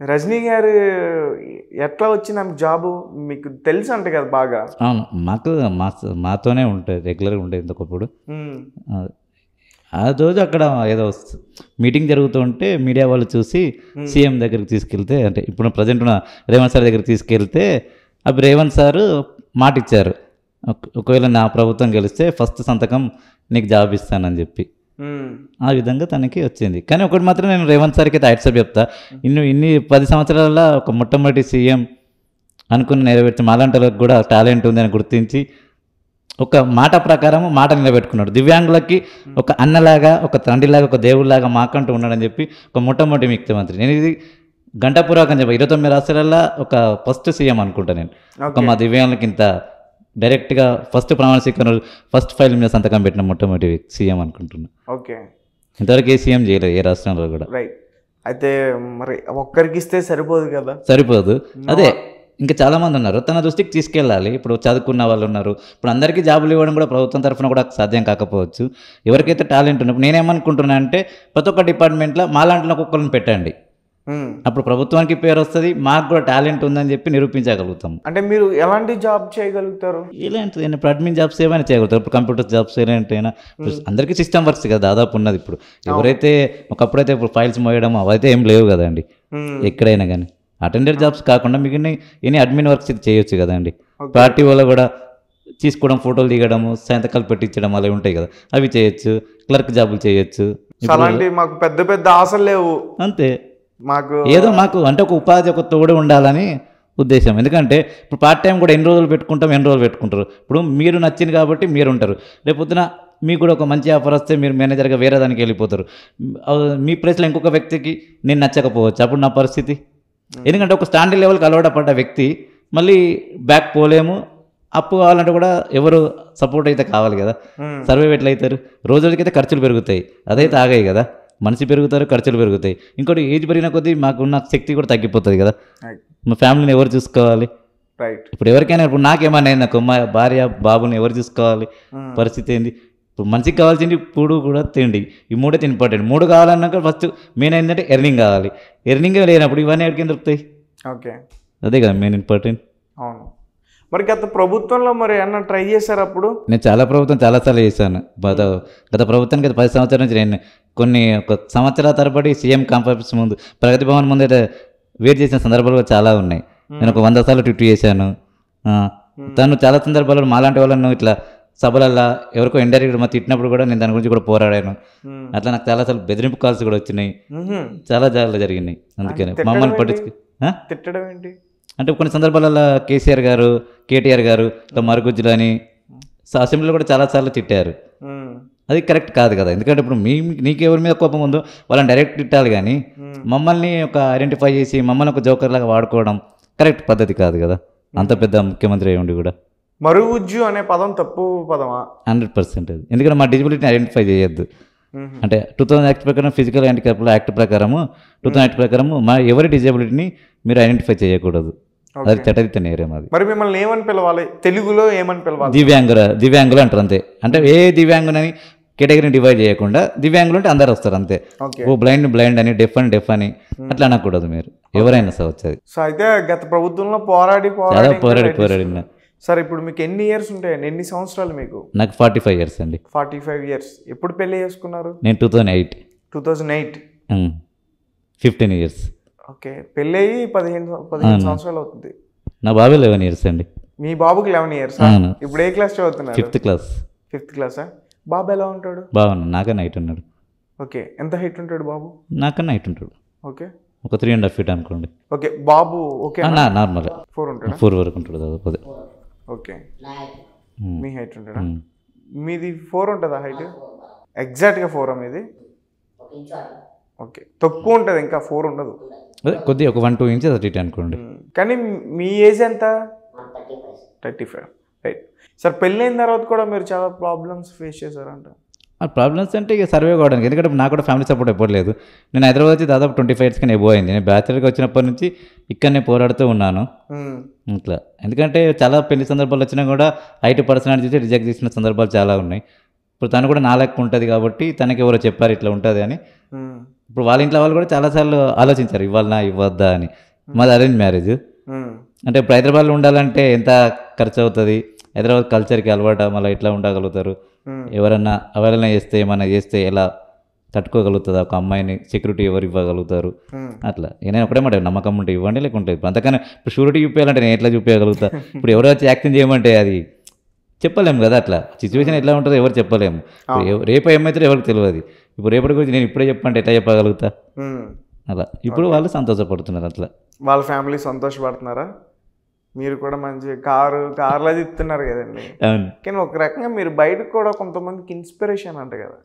రజనీ గారు ఎట్లా వచ్చింది ఆమె జాబు మీకు తెలుసు అంటే కదా బాగా? అవును, మాతోనే ఉంటుంది, రెగ్యులర్గా ఉండేది ఇంతకప్పుడు. ఆ రోజు అక్కడ ఏదో మీటింగ్ జరుగుతూ ఉంటే మీడియా వాళ్ళు చూసి సీఎం దగ్గరికి తీసుకెళ్తే, అంటే ఇప్పుడు ప్రజెంట్ ఉన్న రేవంత్ సార్ దగ్గరికి తీసుకెళ్తే అప్పుడు రేవంత్ సారు మాట ఇచ్చారు, ఒకవేళ నా ప్రభుత్వం గెలిస్తే ఫస్ట్ సంతకం నీకు జాబ్ ఇస్తానని చెప్పి. ఆ విధంగా తనకి వచ్చింది. కానీ ఒకటి మాత్రం నేను రేవంత్ సార్కి అయితే హ్యాట్స్ ఆఫ్ చెప్తా, ఇన్ని 10 సంవత్సరాల ఒక మొట్టమొదటి సీఎం అనుకుని నెరవేర్చి మాలాంటి కూడా టాలెంట్ ఉందని గుర్తించి ఒక మాట ప్రకారం మాట నిలబెట్టుకున్నాడు. దివ్యాంగులకి ఒక అన్నలాగా, ఒక తండ్రిలాగా, ఒక దేవుడిలాగా మాకంటూ ఉన్నాడని చెప్పి ఒక మొట్టమొదటి ముఖ్యమంత్రి. నేను ఇది గంటపూర్వకం చెప్పి 29 రాష్ట్రాలలో ఒక ఫస్ట్ సీఎం అనుకుంటా నేను. ఒక మా దివ్యాంగులకి ఇంత డైరెక్ట్గా ఫస్ట్ ప్రమాణ స్వీకారం ఫస్ట్ ఫైల్ మీద సంతకం పెట్టిన మొట్టమొదటి సీఎం అనుకుంటున్నా. ఓకే, ఇంతవరకు ఏ సీఎం చేయలేదు ఏ రాష్ట్రంలో కూడా. రైట్. అయితే మరి ఒక్కరికి ఇస్తే సరిపోదు కదా? సరిపోదు, అదే ఇంకా చాలామంది ఉన్నారు, తన దృష్టికి తీసుకెళ్ళాలి. ఇప్పుడు చదువుకున్న వాళ్ళు ఉన్నారు, ఇప్పుడు అందరికీ జాబులు ఇవ్వడం కూడా ప్రభుత్వం తరఫున కూడా సాధ్యం కాకపోవచ్చు. ఎవరికైతే టాలెంట్ ఉన్నప్పుడు నేనేమనుకుంటున్నా అంటే ప్రతి ఒక్క డిపార్ట్మెంట్లో మాలాంటి ఒక్కొక్కరిని పెట్టండి, అప్పుడు ప్రభుత్వానికి పేరు వస్తుంది, మాకు కూడా టాలెంట్ ఉందని చెప్పి నిరూపించగలుగుతాం. అంటే మీరు ఎలాంటి జాబ్ చేయగలుగుతారు? ఇలాంటి ఇప్పుడు అడ్మిన్ జాబ్స్ ఏమైనా చేయగలుగుతారు, ఇప్పుడు కంప్యూటర్ జాబ్స్ ఎలాంటినా. అందరికీ సిస్టమ్ వర్క్స్ కదా దాదాపు ఉన్నది. ఇప్పుడు ఎవరైతే ఒకప్పుడైతే ఇప్పుడు ఫైల్స్ మోయడం అవైతే ఏం లేవు కదండి ఎక్కడైనా కానీ. అటెండర్ జాబ్స్ కాకుండా మిగిలిన ఎనీ అడ్మిన్ వర్క్స్ చేయొచ్చు కదండి. పార్టీ వల్ల కూడా తీసుకోవడం, ఫోటోలు దిగడము, సంతకాలు పెట్టించడం అలా ఉంటాయి కదా, అవి చేయొచ్చు. క్లర్క్ జాబులు చేయొచ్చు. అలాంటి మాకు పెద్ద పెద్ద ఆశలు లేవు, అంతే. మాకు ఏదో మాకు అంటే ఒక ఉపాధి, ఒక తోడు ఉండాలని ఉద్దేశం. ఎందుకంటే ఇప్పుడు పార్ట్ టైం కూడా ఎన్ని రోజులు పెట్టుకుంటాం, ఎన్ని రోజులు పెట్టుకుంటారు. ఇప్పుడు మీరు నచ్చింది కాబట్టి మీరు ఉంటారు, రేపు పొద్దున మీకు కూడా ఒక మంచి ఆఫర్ వస్తే మీరు మేనేజర్గా వేరే దానికి వెళ్ళిపోతారు. మీ ప్లేస్లో ఇంకొక వ్యక్తికి నేను నచ్చకపోవచ్చు, అప్పుడు నా పరిస్థితి. ఎందుకంటే ఒక స్టాండర్డ్ లెవెల్కి అలవాటు పడ్డ వ్యక్తి మళ్ళీ బ్యాక్ పోలేము. అప్పు కావాలంటే కూడా ఎవరు సపోర్ట్ అయితే కావాలి కదా. సర్వైవ్ ఎట్లయితారు? రోజులకైతే ఖర్చులు పెరుగుతాయి, అదైతే ఆగాయి కదా. మనిషి పెరుగుతారు, ఖర్చులు పెరుగుతాయి. ఇంకోటి ఏజ్ పెరిగిన కొద్దీ మాకున్న శక్తి కూడా తగ్గిపోతుంది కదా. మా ఫ్యామిలీని ఎవరు చూసుకోవాలి? రైట్. ఇప్పుడు ఎవరికైనా, ఇప్పుడు నాకేమన్నా అయింది నాకు, మా భార్య బాబుని ఎవరు చూసుకోవాలి? పరిస్థితి ఏంది? ఇప్పుడు మనిషికి కావాల్సింది ఇప్పుడు కూడా తిండి, ఈ మూడైతే ఇంపార్టెంట్. 3 కావాలన్నాక ఫస్ట్ మెయిన్ ఏంటంటే ఎర్నింగ్ కావాలి. ఎర్నింగ్ లేనప్పుడు ఇవన్నీ ఎక్కడికి దొరుకుతాయి? ఓకే, అదే కదా మెయిన్ ఇంపార్టెంట్. అవును. మరి గత ప్రభుత్వంలో మరి ఏమన్నా ట్రై చేశారు? అప్పుడు నేను చాలా ప్రభుత్వం చాలాసార్లు చేశాను. గత ప్రభుత్వానికి 10 సంవత్సరాల నుంచి నేను ఒక సంవత్సరాల తరబడి సీఎం కాంప్లెక్స్ ముందు, ప్రగతి భవన్ ముందు అయితే వెయిట్ చేసిన సందర్భాలు చాలా ఉన్నాయి. నేను ఒక 100 సార్లు ట్వీట్ చేశాను. తను చాలా సందర్భాల్లో మాలాంటి వాళ్ళను ఇట్లా సభలల్లో ఎవరికో ఇండైరెక్ట్ మా తిట్టినప్పుడు కూడా నేను దాని గురించి కూడా పోరాడాను. అట్లా నాకు చాలాసార్లు బెదిరింపు కాల్స్ కూడా వచ్చినాయి, చాలా జరిగినాయి. అందుకని మమ్మల్ని తిట్టడం ఏంటి అంటే కొన్ని సందర్భాలలో కేసీఆర్ గారు, కేటీఆర్ గారు ఇట్లా మరుగుజ్జులు అని అసెంబ్లీలో కూడా చాలాసార్లు తిట్టారు. అది కరెక్ట్ కాదు కదా. ఎందుకంటే ఇప్పుడు నీకు ఎవరి మీద కోపం ఉందో వాళ్ళని డైరెక్ట్ తిట్టాలి, కానీ మమ్మల్ని ఒక ఐడెంటిఫై చేసి మమ్మల్ని ఒక జోకర్ లాగా వాడుకోవడం కరెక్ట్ పద్ధతి కాదు కదా. అంత పెద్ద ముఖ్యమంత్రి అయి ఉండి కూడా. మరుగుజ్జు అనే పదం తప్పు పదమా? 100% అది. ఎందుకంటే మా డిజబిలిటీని ఐడెంటిఫై చేయొద్దు. అంటే 2000 యాక్ట్ ప్రకారం ఫిజికల్ హ్యాండిక్యాప్ యాక్ట్ ప్రకారము 2000 యాక్ట్ ప్రకారము మా ఎవరి డిజబిలిటీని మీరు ఐడెంటిఫై చేయకూడదు, అది చట్టరీత్యా నేరం అది. మరి మిమ్మల్ని ఏమని పిలవాలి? తెలుగులో ఏమని పిలవాలి? దివ్యాంగులు అంటారు అంతే. అంటే ఏ దివ్యాంగునని కేటగిరీని డివైడ్ చేయకుండా దివ్యాంగులు అంటే అందరు వస్తారు అంతే. ఓ బ్లైండ్ అని, డెఫ్ అని అట్లా అనకూడదు. మీరు ఎవరైనా సార్ వచ్చేది. సో అయితే గత ప్రభుత్వంలో పోరాడిన సార్, ఇప్పుడు మీకు ఎన్ని ఇయర్స్ ఉంటాయండి? ఎన్ని సంవత్సరాలు మీకు? నాకు 45 ఇయర్స్ అండి. 45 ఇయర్స్. ఎప్పుడు పెళ్లి చేసుకున్నారు? నేను 2008. 15 ఇయర్స్. ఓకే, పెళ్ళి అయ్యి 15 సంవత్సరాలు అవుతుంది. నా బాబు 11 ఇయర్స్ అండి. మీ బాబుకి 11 ఇయర్స్. ఇప్పుడు ఏ క్లాస్ చదువుతున్నారు? 5th class. 5th క్లాసా? బాబు ఎలా ఉంటాడు? బాగున్నాడు, నాకన్నా హైట్ ఉన్నాడు. ఓకే, ఎంత హైట్ ఉంటాడు బాబు? నాకన్నా హైట్ ఉంటాడు. ఓకే, ఒక 3.5 feet అనుకోండి. ఓకే, బాబు ఓకే నార్మల్ 4 ఉంటాడు. 4 వరకు ఉంటాడు దాదాపు. ఓకే, మీ హైట్ ఉంటాడా? మీది 4 ఉంటుందా హైట్? ఎగ్జాక్ట్గా 4 మీది? ఓకే, తక్కువ ఉంటుంది, ఇంకా 4 ఉండదు. కొద్దిగా ఒక 1-2 inches అటు అనుకోండి. కానీ మీ ఏజ్ ఎంత? 35. రైట్. సార్, పెళ్ళైన తర్వాత కూడా మీరు చాలా ప్రాబ్లమ్స్ ఫేస్ చేశారంట. ప్రాబ్లమ్స్ అంటే ఇక సర్వే కావడానికి, ఎందుకంటే నాకు కూడా ఫ్యామిలీ సపోర్ట్ ఎప్పుడు లేదు. నేను హైదరాబాద్ వచ్చి దాదాపు 25 years కానీ ఎబో అయింది. నేను బ్యాచిలర్గా వచ్చినప్పటి నుంచి ఇక్కడనే పోరాడుతూ ఉన్నాను ఇట్లా. ఎందుకంటే చాలా పెళ్లి సందర్భాలు వచ్చినా కూడా హైట్ పర్సనాలిటీ చూసి రిజెక్ట్ చేసిన సందర్భాలు చాలా ఉన్నాయి. ఇప్పుడు తను కూడా నా లెక్క ఉంటుంది కాబట్టి తనకి ఎవరో చెప్పారు ఇట్లా ఉంటుంది అని ఇప్పుడు వాళ్ళ ఇంట్లో వాళ్ళు కూడా చాలాసార్లు ఆలోచించారు ఇవ్వాలనా ఇవ్వద్దా అని. మాది అరేంజ్ మ్యారేజ్. అంటే ఇప్పుడు హైదరాబాద్లో ఉండాలంటే ఎంత ఖర్చు అవుతుంది, హైదరాబాద్ కల్చర్కి అలవాటు మళ్ళీ ఎట్లా ఉండగలుగుతారు, ఎవరైనా చేస్తే ఏమైనా చేస్తే ఎలా తట్టుకోగలుగుతుంది ఒక అమ్మాయిని, సెక్యూరిటీ ఎవరు ఇవ్వగలుగుతారు అట్లా. నేను ఒకటే మాట నమ్మకం ఉంటే ఇవ్వండి లేకుంటే అంతకన్నా ఇప్పుడు షూరిటీ చూపించాలంటే నేను ఎట్లా చూపించగలుగుతా. ఇప్పుడు ఎవరో వచ్చి యాక్టింగ్ చేయమంటే అది చెప్పలేము కదా, అట్లా సిచ్యువేషన్ ఎట్లా ఉంటుందో ఎవరు చెప్పలేము. రేపు ఏమవుతారో ఎవరికి తెలియదు. ఇప్పుడు రేపటి గురించి నేను ఇప్పుడే చెప్పంటే ఎట్లా చెప్పగలుగుతా అలా. ఇప్పుడు వాళ్ళు సంతోషపడుతున్నారు అట్లా, వాళ్ళ ఫ్యామిలీ సంతోషపడుతున్నారా? మీరు కూడా మంచి కార్లు అది ఇస్తున్నారు కదండి. కానీ ఒక రకంగా మీరు బయటకు కూడా కొంతమందికి ఇన్స్పిరేషన్ అంట కదా,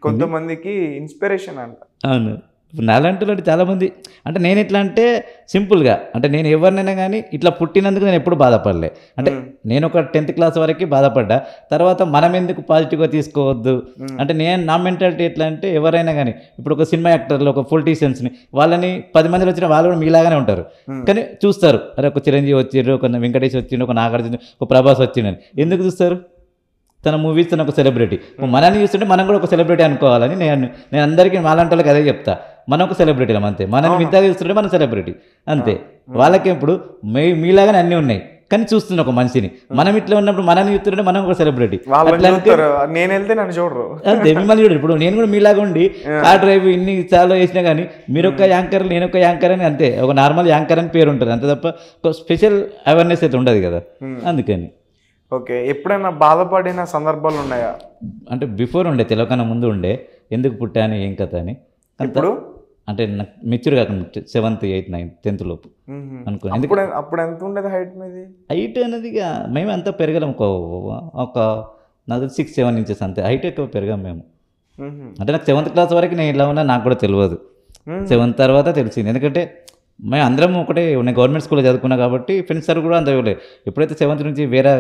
కొంతమందికి ఇన్స్పిరేషన్ అంట. అవును. ఇప్పుడు నాలంటూ చాలామంది అంటే నేను ఎట్లా అంటే సింపుల్గా అంటే నేను ఎవరినైనా కానీ ఇట్లా పుట్టినందుకు నేను ఎప్పుడు బాధపడలే. అంటే నేను ఒక 10th క్లాస్ వరకు బాధపడ్డా, తర్వాత మనం ఎందుకు పాజిటివ్గా తీసుకోవద్దు అంటే నా మెంటాలిటీ ఎట్లా అంటే ఎవరైనా కానీ ఇప్పుడు ఒక సినిమా యాక్టర్లు, ఒక పొలిటీషియన్స్ని వాళ్ళని 10 మందిలో వచ్చిన వాళ్ళు కూడా మీలాగానే ఉంటారు. కానీ చూస్తారు, అరే ఒక చిరంజీవి వచ్చిండ్రు, ఒక వెంకటేష్ వచ్చిండు, ఒక నాగార్జున, ఒక ప్రభాస్ వచ్చిండని ఎందుకు చూస్తారు? తన మూవీస్ తన ఒక సెలబ్రిటీ. మనల్ని చూస్తుంటే మనం కూడా ఒక సెలబ్రిటీ అనుకోవాలని నేను అందరికీ మాలాంటి వాళ్ళకి అదే చెప్తా. మనం ఒక సెలబ్రిటీలం అంతే, మనం ఇంతగా చూస్తుంటే మనం సెలబ్రిటీ అంతే. వాళ్ళకి ఇప్పుడు మీలాగానే అన్నీ ఉన్నాయి కానీ చూస్తున్న ఒక మనిషిని, మనం ఇట్లా ఉన్నప్పుడు మనల్ని చూస్తుంటే మనం ఒక సెలబ్రిటీ. నేను వెళ్తే నన్ను చూడరు అంతే, మిమ్మల్ని చూడరు. ఇప్పుడు నేను కూడా మీలాగా ఉండి కార్ డ్రైవ్ ఇన్ని చాలా చేసినా కానీ మీరు ఒక యాంకర్ నేను ఒక యాంకర్ అని అంతే, ఒక నార్మల్ యాంకర్ అని పేరు ఉంటుంది అంతే తప్ప ఒక స్పెషల్ అవేర్నెస్ అయితే ఉండదు కదా. అందుకని ఓకే. ఎప్పుడైనా బాధపడిన సందర్భాలు ఉన్నాయా? అంటే బిఫోర్ ఉండే, తెలియకన్నా ముందు ఉండే, ఎందుకు పుట్టాను ఏం కథ అని. ఇప్పుడు అంటే నాకు మెచ్యూర్ కాకుండా 7th 8th 9th 10th లోపు అనుకో. అప్పుడు ఎంత ఉండేది హైట్ మీది? హైట్ అనేది మేము అంతా పెరగలేము, ఒక నాకు 6-7 ఇంచెస్ అంతే, హైట్ ఎక్కువ పెరగాం మేము. అంటే నాకు 7th క్లాస్ వరకు నేను ఇలా ఉన్నా నాకు కూడా తెలియదు, 7th తర్వాత తెలిసింది. ఎందుకంటే మేము అందరం ఒకటే నేను గవర్నమెంట్ స్కూల్లో చదువుకున్నా కాబట్టి ఫ్రెండ్స్ సార్ కూడా అంత ఇవ్వలేదు. ఎప్పుడైతే 7th నుంచి వేరే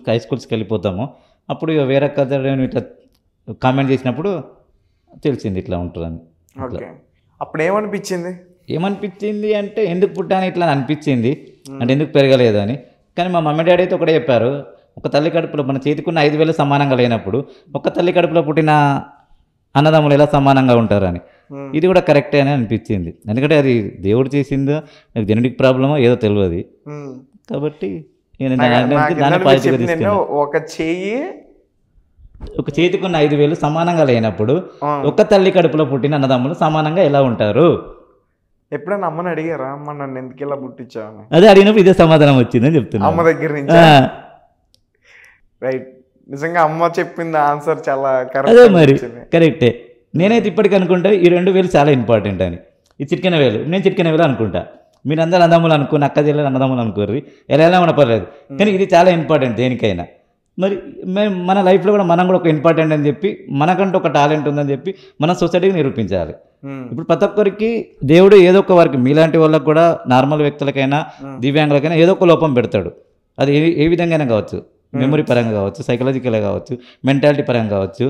హై స్కూల్స్కి వెళ్ళిపోతామో అప్పుడు ఇక వేరే కథ ఇట్లా కామెంట్ చేసినప్పుడు తెలిసింది ఇట్లా ఉంటుందని. అప్పుడు ఏమనిపించింది అంటే ఎందుకు పుట్టాను ఇట్లా అనిపించింది, అంటే ఎందుకు పెరగలేదు అని. కానీ మా మమ్మీ డాడీ అయితే ఒకటే చెప్పారు, ఒక తల్లి కడుపులో మన చేతికున్న 5,000 సమానంగా లేనప్పుడు ఒక తల్లి కడుపులో పుట్టిన అన్నదమ్ములు ఎలా సమానంగా ఉంటారని. ఇది కూడా కరెక్టే అని అనిపించింది. ఎందుకంటే అది దేవుడు చేసిందో నాకు జెనెటిక్ ప్రాబ్లమో ఏదో తెలియదు కాబట్టి దాన్ని పాజిటివ్గా తీసుకున్నాను. ఒక చేతికున్న 5,000 సమానంగా లేనప్పుడు ఒక తల్లి కడుపులో పుట్టిన అన్నదమ్ములు సమానంగా ఎలా ఉంటారు? ఎప్పుడైనా అమ్మని అడిగారా, అమ్మ నన్ను ఎందుకు ఇలా పుట్టించావు? అదే అడిగినప్పుడు ఇదే సమాధానం వచ్చిందని చెప్తున్నా అమ్మ దగ్గర నుంచి. రైట్, నిజంగా అమ్మ చెప్పింది ఆన్సర్ చాలా కరెక్ట్. అదే మరి కరెక్టే. నేనైతే ఇప్పటికీ అనుకుంటా ఈ 2 వేలు చాలా ఇంపార్టెంట్ అని. ఈ చిటికెన వేలు నేను చిటికెన వేలు అనుకుంటా, మీరు అందరూ అన్నదమ్ములు అనుకుని అక్క చెల్లెలు అన్నదమ్ములు అనుకోర్రి, ఎలా ఉన్న పర్లేదు. కానీ ఇది చాలా ఇంపార్టెంట్ దేనికైనా. మరి మన లైఫ్లో కూడా మనం కూడా ఒక ఇంపార్టెంట్ అని చెప్పి మనకంటూ ఒక టాలెంట్ ఉందని చెప్పి మన సొసైటీకి నిరూపించాలి. ఇప్పుడు ప్రతి ఒక్కరికి దేవుడు ఏదో ఒక వారికి మీలాంటి వాళ్ళకి కూడా నార్మల్ వ్యక్తులకైనా దివ్యాంగులకైనా ఏదో ఒక లోపం పెడతాడు. అది ఏ విధంగా కావచ్చు, మెమరీ పరంగా కావచ్చు, సైకలాజికల్గా కావచ్చు, మెంటాలిటీ పరంగా కావచ్చు,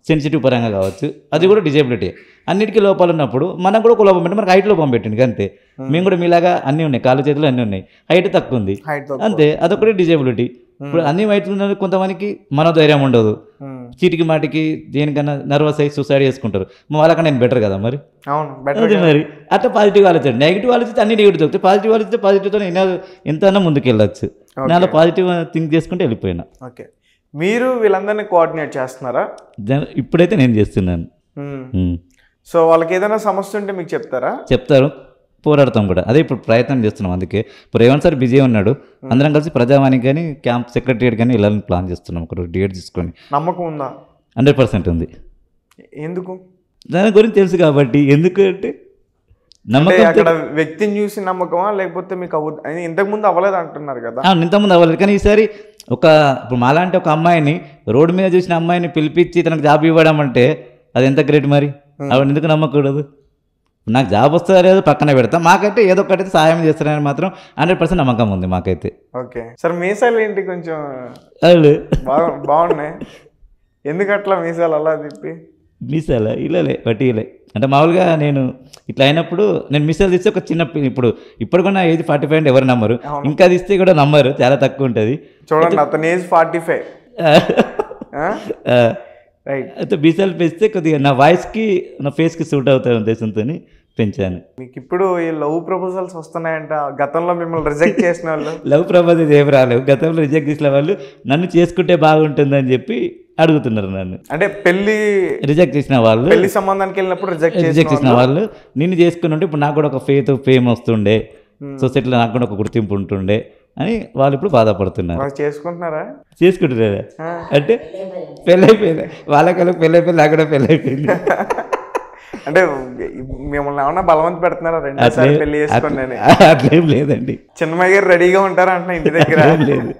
సెన్సిటివ్ పరంగా కావచ్చు, అది కూడా డిజేబిలిటీ. అన్నిటికీ లోపాలు ఉన్నప్పుడు మనకు కూడా ఒక లోపం పెట్టి మనకు హైట్ లోపం పెట్టింది అంతే. మేము కూడా మీలాగా అన్నీ ఉన్నాయి, కాళ్ళు చేతులు అన్నీ ఉన్నాయి, హైట్ తక్కువ ఉంది అంతే, అదొకటి డిజేబిలిటీ. ఇప్పుడు అన్ని వైట్ ఉన్నది కొంతమందికి మనోధైర్యం ఉండదు, చీటికి మాటికి దేనికన్నా నర్వస్ అయ్యి సూసైడ్ చేసుకుంటారు. వాళ్ళకన్నా నేను బెటర్ కదా మరి. మరి అట్లా పాజిటివ్ ఆలోచన, నెగిటివ్ ఆలోచిస్తే అన్ని నెగిటివ్ దొరుకుతాయి, పాజిటివ్ ఆలోచిస్తే పాజిటివ్తో ఎంతైనా ముందుకు వెళ్ళచ్చు. నాలో పాజిటివ్ థింక్ చేసుకుంటే వెళ్ళిపోయినా. ఓకే, మీరు వీళ్ళందరినీ కోఆర్డినేట్ చేస్తున్నారా? ఇప్పుడైతే నేను చేస్తున్నాను. సో వాళ్ళకి ఏదైనా సమస్య ఉంటే మీకు చెప్తారు, పోరాడతాం కూడా. అదే ఇప్పుడు ప్రయత్నం చేస్తున్నాం. అందుకే ఇప్పుడు రేవంత్ సార్ బిజీ ఉన్నాడు, అందరం కలిసి ప్రజావాణి కానీ క్యాంప్ సెక్రటరియట్ కానీ వెళ్ళాలని ప్లాన్ చేస్తున్నాం. ఒక డేట్ తీసుకొని. నమ్మకం ఉందా? 100% ఉంది. ఎందుకు? దాని గురించి తెలుసు కాబట్టి. ఎందుకు అంటే నమ్మకం అక్కడ వ్యక్తిని చూసి నమ్మకమా, లేకపోతే మీకు ఇంతకుముందు అవ్వలేదు అంటున్నారు కదా? ఇంతకుముందు అవ్వలేదు, కానీ ఈసారి ఇప్పుడు మాలాంటి ఒక అమ్మాయిని రోడ్డు మీద చూసిన అమ్మాయిని పిలిపించి తనకు జాబ్ ఇవ్వడం అంటే అది ఎంత గ్రేట్ మరి. ఆవిడ ఎందుకు నమ్మకూడదు? నాకు జాబ్ వస్తుందా లేదు పక్కన పెడతా, మాకైతే ఏదో ఒకటి సహాయం చేస్తారని మాత్రం 100% నమ్మకం ఉంది మాకైతే. ఓకే సార్, మీసాలు ఏంటి కొంచెం బాగున్నాయి, ఎందుకు అట్లా మీసాలు అలా తిప్పి? మీసాలా? ఇలాలే వటీలే అంటే మామూలుగా నేను ఇట్లా అయినప్పుడు నేను మీసాలు తీస్తే ఒక చిన్న, ఇప్పుడు కూడా ఏజ్ 45 అంటే ఎవరు నమ్మరు, ఇంకా తీస్తే కూడా నమ్మరు, చాలా తక్కువ ఉంటుంది. చూడండి అతని ఏజ్ 45. రైట్. అయితే మీసాలు పెంచితే కొద్దిగా నా వాయిస్కి నా ఫేస్కి సూట్ అవుతాయి ఉద్దేశంతో పెంచాను. మీకు ఇప్పుడు ఈ లవ్ ప్రపోజల్స్ వస్తున్నాయంట, గతంలో మిమ్మల్ని రిజెక్ట్ చేసిన వాళ్ళు? లవ్ ప్రపోజల్ ఏం రాలేవు. గతంలో రిజెక్ట్ చేసిన వాళ్ళు నన్ను చేసుకుంటే బాగుంటుందని చెప్పి అడుగుతున్నారు నన్ను. అంటే రిజెక్ట్ చేసిన వాళ్ళు, పెళ్లి సంబంధానికి వెళ్ళినప్పుడు రిజెక్ట్ చేసిన వాళ్ళు నిన్ను చేసుకుని ఉంటే ఇప్పుడు నాకు కూడా ఒక ఫేమ్ వస్తుండే, సొసైటీలో నాకు కూడా ఒక గుర్తింపు ఉంటుండే అని వాళ్ళు ఇప్పుడు బాధపడుతున్నారు. చేసుకుంటున్నారా? చేసుకుంటున్నారా అంటే పెళ్ళైపోయింది వాళ్ళకి, పెళ్ళైపోయింది నాకు కూడా పెళ్ళైపోయింది. అంటే మిమ్మల్ని ఏమన్నా బలవంత పెడుతున్నారా రెండోసారి పెళ్లి చేసుకోండి అని? అట్లేం లేదండి. చిన్నమ్మాయి గారు రెడీగా ఉంటారా అంటున్నా ఇంటి దగ్గర? లేదు.